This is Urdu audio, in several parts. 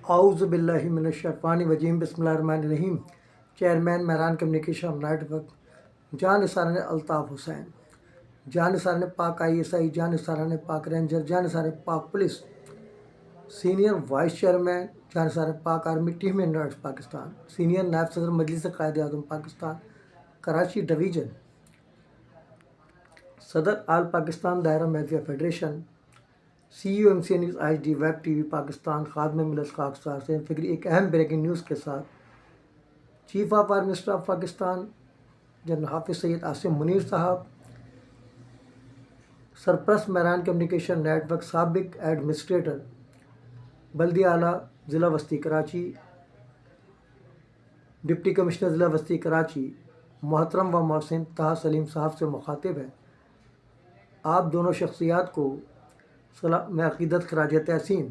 اعوذ باللہ من الشیطان الرجیم بسم اللہ الرحمن الرحیم۔ Chairman Mehran communication network, جان نثار الطاف حسین، جان نثار پاک ISI، جان نثار پاک رینجر، جان نثار Pak police, senior vice chairman جان نثار پاک آرمی ٹیم انڈرز پاکستان، سینئر نائب صدر مجلس قائد اعظم پاکستان کراچی ڈویژن، صدر آل پاکستان دائرہ media federation, CEO MCA news HD web TV Pakistan, خادم ملت خاکسار سے فکری ایک اہم بریکنگ نیوز کے ساتھ chief of army staff Pakistan general حافظ سید عاصم منیر صاحب، سرپرست مہران کمیونیکیشن نیٹ ورک، سابق ایڈمنسٹریٹر بلدیہ اعلیٰ ضلع وسطی کراچی، ڈپٹی کمشنر ضلع وسطی کراچی محترم و محسن طه سلیم صاحب سے مخاطب ہے۔ آپ دونوں شخصیات کو میں عقیدت خراج تحسین۔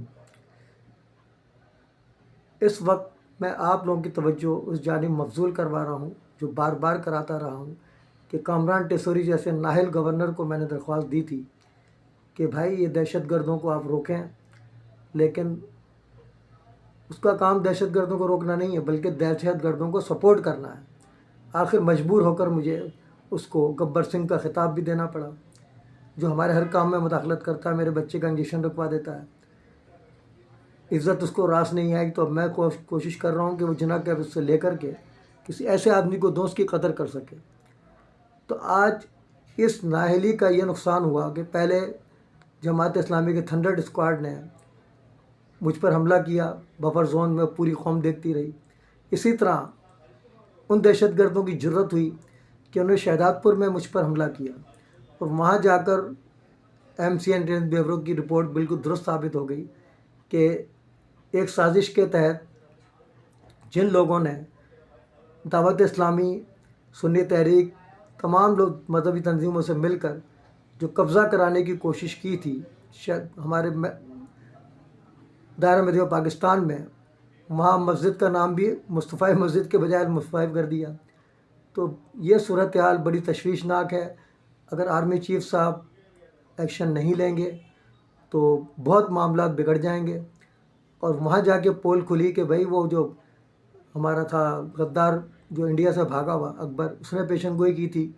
اس وقت میں آپ لوگوں کی توجہ اس جانب مبذول کروا رہا ہوں جو بار بار کراتا رہا ہوں کہ کامران ٹیسوری جیسے نااہل گورنر کو میں نے درخواست دی تھی کہ بھائی یہ دہشت گردوں کو آپ روکیں، لیکن اس کا کام دہشت گردوں کو روکنا نہیں ہے بلکہ دہشت گردوں کو سپورٹ کرنا ہے۔ آخر مجبور ہو کر مجھے اس کو گبر سنگھ کا خطاب بھی دینا پڑا، جو ہمارے ہر کام میں مداخلت کرتا ہے، میرے بچے کا انجیکشن رکھوا دیتا ہے۔ عزت اس کو راس نہیں آئی تو اب میں کوشش کر رہا ہوں کہ وہ جناح کیفیت سے لے کر کے کسی ایسے آدمی کو دوست کی قدر کر سکے۔ تو آج اس نااہلی کا یہ نقصان ہوا کہ پہلے جماعت اسلامی کے تھنڈر اسکواڈ نے مجھ پر حملہ کیا، بفر زون میں پوری قوم دیکھتی رہی۔ اسی طرح ان دہشت گردوں کی جرت ہوئی کہ انہوں نے شہداد پور میں مجھ پر حملہ کیا، اور وہاں جا کر MCA انٹیلیجنس بیورو کی رپورٹ بالکل درست ثابت ہو گئی کہ ایک سازش کے تحت جن لوگوں نے دعوت اسلامی، سنی تحریک، تمام لوگ مذہبی تنظیموں سے مل کر جو قبضہ کرانے کی کوشش کی تھی ہمارے دائرہ میڈیا پاکستان میں، وہاں مسجد کا نام بھی مصطفی مسجد کے بجائے مصطفی کر دیا۔ تو یہ صورتحال بڑی تشویشناک ہے۔ اگر آرمی چیف صاحب ایکشن نہیں لیں گے تو بہت معاملات بگڑ جائیں گے۔ اور وہاں جا کے پول کھلی کہ بھائی وہ جو ہمارا تھا غدار جو انڈیا سے بھاگا ہوا اکبر، اس نے پیشن گوئی کی تھی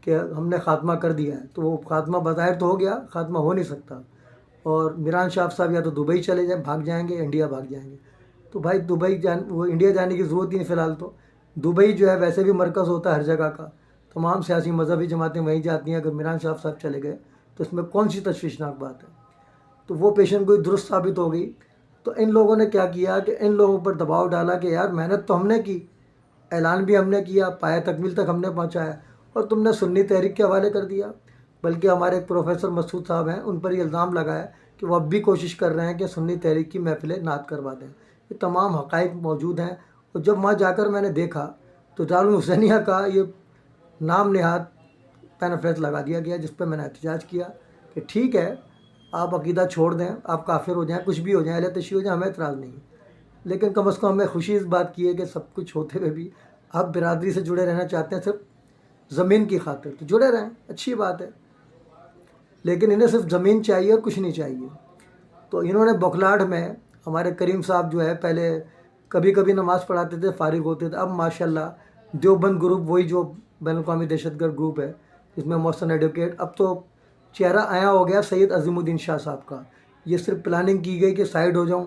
کہ ہم نے خاتمہ کر دیا ہے، تو وہ خاتمہ بظاہر تو ہو گیا، خاتمہ ہو نہیں سکتا۔ اور میران شاہ صاحب یا تو دبئی چلے جائیں، بھاگ جائیں گے، انڈیا بھاگ جائیں گے۔ تو بھائی وہ انڈیا جانے کی ضرورت ہی نہیں فی الحال۔ تو دبئی جو ہے ویسے بھی مرکز ہوتا ہے ہر جگہ کا، تمام سیاسی مذہبی جماعتیں وہیں جاتی ہیں۔ اگر میران شاہ صاحب چلے گئے تو اس میں کون سی تشویشناک بات ہے؟ تو وہ پیشن گوئی درست ثابت ہو گئی۔ تو ان لوگوں نے کیا کیا کہ ان لوگوں پر دباؤ ڈالا کہ یار محنت تو ہم نے کی، اعلان بھی ہم نے کیا، پایہ تکمیل تک ہم نے پہنچایا، اور تم نے سنی تحریک کے حوالے کر دیا۔ بلکہ ہمارے ایک پروفیسر مسعود صاحب ہیں، ان پر یہ الزام لگایا کہ وہ اب بھی کوشش کر رہے ہیں کہ سنی تحریک کی محفلیں نعت کروا دیں۔ یہ تمام حقائق موجود ہیں۔ اور جب وہاں جا کر میں نے دیکھا تو دارالحسینیہ کا یہ نام نہاد پینفلیٹ لگا دیا گیا، جس پہ میں نے احتجاج کیا کہ ٹھیک ہے آپ عقیدہ چھوڑ دیں، آپ کافر ہو جائیں، کچھ بھی ہو جائیں، اہل تشیع ہو جائیں، ہمیں اعتراض نہیں ہے، لیکن کم از کم ہمیں خوشی اس بات کی ہے کہ سب کچھ ہوتے ہوئے بھی آپ برادری سے جڑے رہنا چاہتے ہیں، صرف زمین کی خاطر، تو جڑے رہیں، اچھی بات ہے۔ لیکن انہیں صرف زمین چاہیے اور کچھ نہیں چاہیے۔ تو انہوں نے بوکھلاہٹ میں ہمارے کریم صاحب جو ہے پہلے کبھی کبھی نماز پڑھاتے تھے، فارغ ہوتے تھے، اب ماشاءاللہ دیوبند گروپ، وہی جو بین الاقوامی دہشت گرد گروپ ہے جس میں محسن ایڈوکیٹ، اب تو چہرہ آیا ہو گیا سید عظیم الدین شاہ صاحب کا۔ یہ صرف پلاننگ کی گئی کہ سائیڈ ہو جاؤں،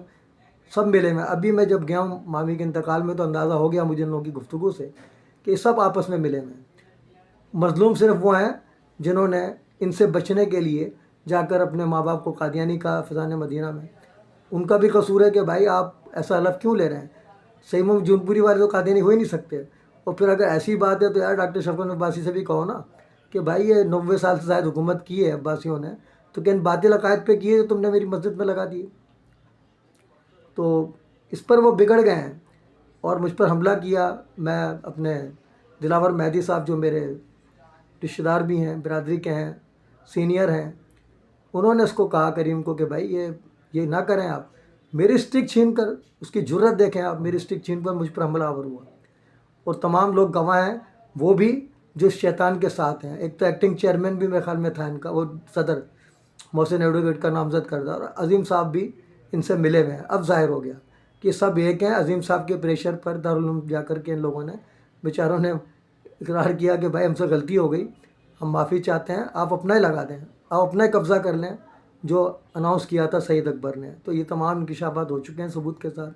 سب ملے میں۔ ابھی میں جب گیا ہوں مامی کے انتقال میں تو اندازہ ہو گیا مجھے ان لوگوں کی گفتگو سے کہ سب آپس میں ملے میں۔ مظلوم صرف وہ ہیں جنہوں نے ان سے بچنے کے لیے جا کر اپنے ماں باپ کو قادیانی کا فضان مدینہ میں، ان کا بھی قصور ہے کہ بھائی آپ ایسا حلف کیوں لے رہے ہیں؟ صحیح میں جون پوری والے تو قادیانی ہو ہی نہیں سکتے۔ اور پھر اگر ایسی بات ہے تو یار ڈاکٹر شفقت عباسی سے بھی کہو نا کہ بھائی یہ 90 سال سے زائد حکومت کی ہے عباسیوں نے، تو کن باطل عقائد پہ کی ہے جو تم نے میری مسجد میں لگا دی؟ تو اس پر وہ بگڑ گئے ہیں اور مجھ پر حملہ کیا۔ میں اپنے دلاور مہدی صاحب جو میرے رشتہ دار بھی ہیں، برادری کے ہیں، سینئر ہیں، انہوں نے اس کو کہا کریم کو کہ بھائی یہ نہ کریں آپ، میری اسٹک چھین کر، اس کی جرت دیکھیں آپ، میری اسٹک چھین کر مجھ پر حملہ آور ہوا۔ اور تمام لوگ گواہ ہیں، وہ بھی جو شیطان کے ساتھ ہیں۔ ایک تو ایکٹنگ چیئرمین بھی میرے خیال میں تھا ان کا، وہ صدر محسن ایڈوکیٹ کا نامزد کردہ، اور عظیم صاحب بھی ان سے ملے ہوئے ہیں۔ اب ظاہر ہو گیا کہ سب ایک ہیں. عظیم صاحب کے پریشر پر دارالعلوم جا کر کے ان لوگوں نے بیچاروں نے اقرار کیا کہ بھائی ہم سے غلطی ہو گئی, ہم معافی چاہتے ہیں, آپ اپنا ہی لگا دیں, آپ اپنا ہی قبضہ کر لیں جو اناؤنس کیا تھا سعید اکبر نے. تو یہ تمام انکشافات ہو چکے ہیں ثبوت کے ساتھ.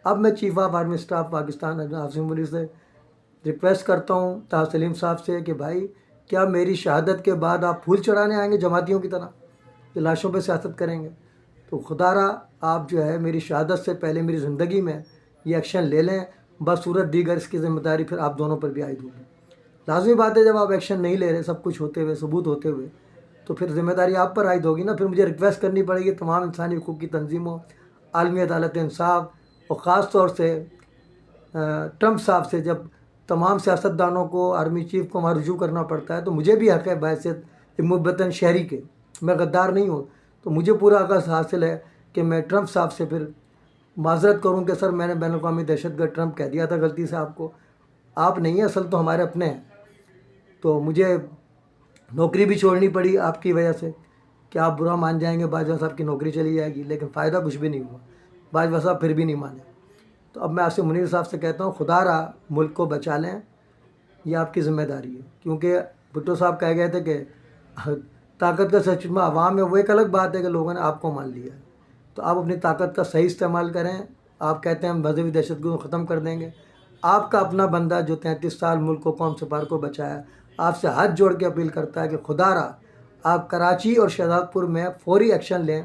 اب میں chief of army staff Pakistan Asim Munir سے ریکویسٹ کرتا ہوں, طاہر سلیم صاحب سے, کہ بھائی کیا میری شہادت کے بعد آپ پھول چڑھانے آئیں گے جماعتیوں کی طرح کہ لاشوں پہ سیاست کریں گے؟ تو خدا را آپ جو ہے میری شہادت سے پہلے میری زندگی میں یہ ایکشن لے لیں. بصورت دیگر اس کی ذمہ داری پھر آپ دونوں پر بھی عائد ہوگی. لازمی بات ہے جب آپ ایکشن نہیں لے رہے سب کچھ ہوتے ہوئے, ثبوت ہوتے ہوئے, تو پھر ذمہ داری آپ پر عائد ہوگی نا. پھر مجھے ریکویسٹ کرنی پڑے گی تمام انسانی حقوق کی تنظیموں, عالمی عدالت انصاف, اور خاص طور سے ٹرمپ صاحب سے. جب تمام سیاستدانوں کو, آرمی چیف کو وہاں رجوع کرنا پڑتا ہے تو مجھے بھی حق ہے بحیثیت محب شہری کے, میں غدار نہیں ہوں, تو مجھے پورا حق حاصل ہے کہ میں ٹرمپ صاحب سے پھر معذرت کروں کہ سر میں نے بین الاقوامی دہشت گرد ٹرمپ کہہ دیا تھا غلطی سے آپ کو, آپ نہیں ہیں اصل تو ہمارے اپنے ہیں. تو مجھے نوکری بھی چھوڑنی پڑی آپ کی وجہ سے کہ آپ برا مان جائیں گے, باجوہ صاحب کی نوکری چلی جائے گی, لیکن فائدہ کچھ بھی نہیں ہوا, باجوہ صاحب پھر بھی نہیں مانے. تو اب میں عاصم منیر صاحب سے کہتا ہوں خدا را ملک کو بچا لیں, یہ آپ کی ذمہ داری ہے. کیونکہ بھٹو صاحب کہہ گئے تھے کہ طاقت کا سچما عوام ہے, وہ ایک الگ بات ہے کہ لوگوں نے آپ کو مان لیا ہے. تو آپ اپنی طاقت کا صحیح استعمال کریں. آپ کہتے ہیں ہم مذہبی دہشت گردوں کو ختم کر دیں گے, آپ کا اپنا بندہ جو 33 سال ملک کو, قوم سفار کو بچایا, آپ سے ہاتھ جوڑ کے اپیل کرتا ہے کہ خدا را آپ کراچی اور شہزاد پور میں فوری ایکشن لیں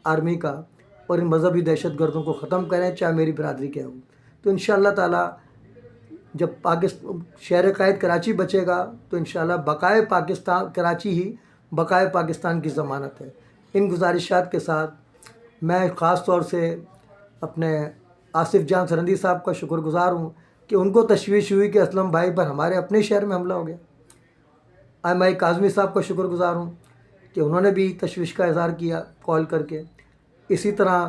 آرمی کا, اور ان مذہبی دہشت گردوں کو ختم کریں, چاہے میری برادری کے ہوں. تو انشاءاللہ تعالی جب شہر قائد کراچی بچے گا تو انشاءاللہ بقائے پاکستان, کراچی ہی بقائے پاکستان کی ضمانت ہے. ان گزارشات کے ساتھ میں خاص طور سے اپنے آصف جان سرندی صاحب کا شکر گزار ہوں کہ ان کو تشویش ہوئی کہ اسلم بھائی پر ہمارے اپنے شہر میں حملہ ہو گیا. ایم آئی کاظمی صاحب کا شکر گزار ہوں کہ انہوں نے بھی تشویش کا اظہار کیا کال کر کے. اسی طرح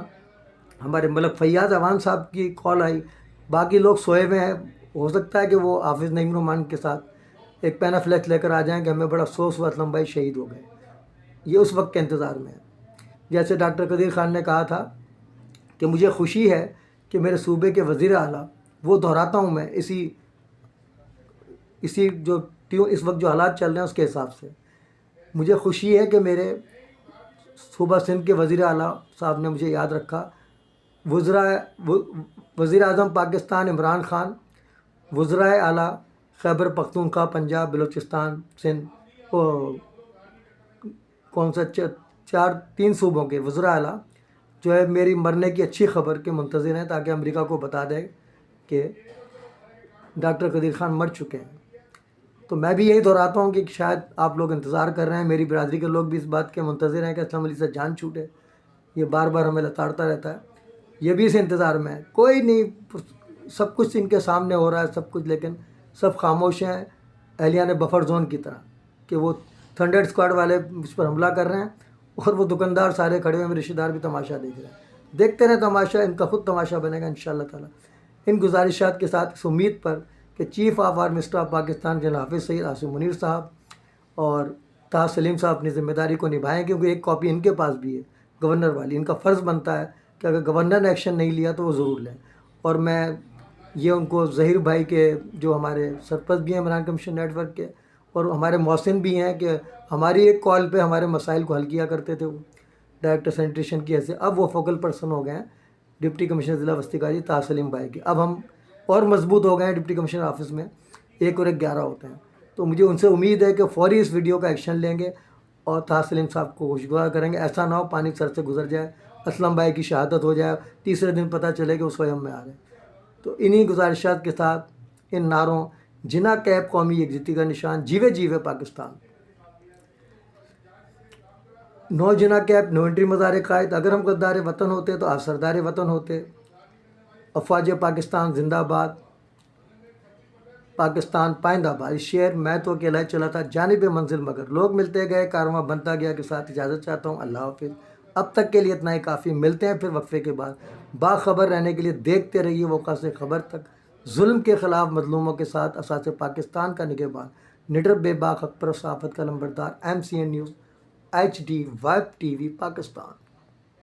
ہمارے ملک فیاض اعوان صاحب کی کال آئی. باقی لوگ سوئے ہوئے ہیں, ہو سکتا ہے کہ وہ حافظ نعیم الرحمان کے ساتھ ایک پینافلیکس لے کر آ جائیں کہ ہمیں بڑا افسوس ہوا اسلم بھائی شہید ہو گئے. یہ اس وقت کے انتظار میں ہے. جیسے ڈاکٹر قدیر خان نے کہا تھا کہ مجھے خوشی ہے کہ میرے صوبے کے وزیر اعلیٰ, وہ دہراتا ہوں میں اسی جو اس وقت جو حالات چل رہے ہیں اس کے حساب سے, مجھے خوشی ہے کہ میرے صوبہ سندھ کے وزیر اعلیٰ صاحب نے مجھے یاد رکھا. وزیر اعظم پاکستان عمران خان, وزرائے اعلیٰ خیبر پختونخوا, پنجاب, بلوچستان, سندھ, کون سا 3 صوبوں کے وزراء اعلیٰ جو ہے میری مرنے کی اچھی خبر کے منتظر ہیں, تاکہ امریکہ کو بتا دے کہ ڈاکٹر قدیر خان مر چکے ہیں. تو میں بھی یہی دہراتا ہوں کہ شاید آپ لوگ انتظار کر رہے ہیں, میری برادری کے لوگ بھی اس بات کے منتظر ہیں کہ اسلم علی سے جان چھوٹے. یہ بار بار ہمیں لتاڑتا رہتا ہے, یہ بھی اس انتظار میں ہے. کوئی نہیں, سب کچھ ان کے سامنے ہو رہا ہے سب کچھ, لیکن سب خاموش ہیں اہلیان بفر زون کی طرح کہ وہ تھنڈر اسکواڈ والے اس پر حملہ کر رہے ہیں اور وہ دکاندار سارے کھڑے ہوئے, میرے رشتہ دار بھی تماشا دیکھ رہے ہیں. دیکھتے رہیں تماشا, ان کا خود تماشا بنے گا انشاءاللہ تعالی. ان گزارشات کے ساتھ اس امید پر کہ chief of army staff Pakistan general Hafiz Saeed Asim Munir صاحب اور طاہر سلیم صاحب اپنی ذمہ داری کو نبھائیں, کیونکہ ایک کاپی ان کے پاس بھی ہے گورنر والی. ان کا فرض بنتا ہے کہ اگر گورنر نے ایکشن نہیں لیا تو وہ ضرور لیں. اور میں یہ ان کو ظہیر بھائی کے جو ہمارے سرپرست بھی ہیں عمران کمیشن نیٹ ورک کے, اور ہمارے محسن بھی ہیں کہ ہماری ایک کال پہ ہمارے مسائل کو حل کیا کرتے تھے, وہ ڈائریکٹر سینیٹیشن کی حیثیت, اب وہ فوکل پرسن ہو گئے ہیں ڈپٹی کمشنر ضلع وسطی کاری طاہر سلیم بھائی کے. اب ہم اور مضبوط ہو گئے ہیں ڈپٹی کمشنر آفس میں, 1 اور 1 11 ہوتے ہیں. تو مجھے ان سے امید ہے کہ فوری اس ویڈیو کا ایکشن لیں گے اور طاہر سلیم صاحب کو خوشگوار کریں گے. ایسا نہ ہو پانی سر سے گزر جائے, اسلم بھائی کی شہادت ہو جائے, تیسرے دن پتہ چلے کہ اس وہم میں آ رہے ہیں. تو انہی گزارشات کے ساتھ ان نعروں, جنا کیب قومی یکجہتی کا نشان, جیوے جیوے پاکستان, نو جنا کیب, نو انٹری مزار قائد. اگر ہم غدار وطن ہوتے تو آپ سردار وطن ہوتے. افواج پاکستان زندہ باد, پاکستان پائندہ باد. اس شعر میں تو اکیلا ہی چلا تھا جانب منزل, مگر لوگ ملتے گئے, کارواں بنتا گیا. کے ساتھ اجازت چاہتا ہوں, اللہ حافظ. اب تک کے لیے اتنا ہی کافی. ملتے ہیں پھر وقفے کے بعد. باخبر رہنے کے لیے دیکھتے رہیے وقت سے خبر تک. ظلم کے خلاف مظلوموں کے ساتھ اساس پاکستان کا نگہبان, نڈر بے باک حق پر صحافت کا لمبردار, MCN news HD vibe TV Pakistan.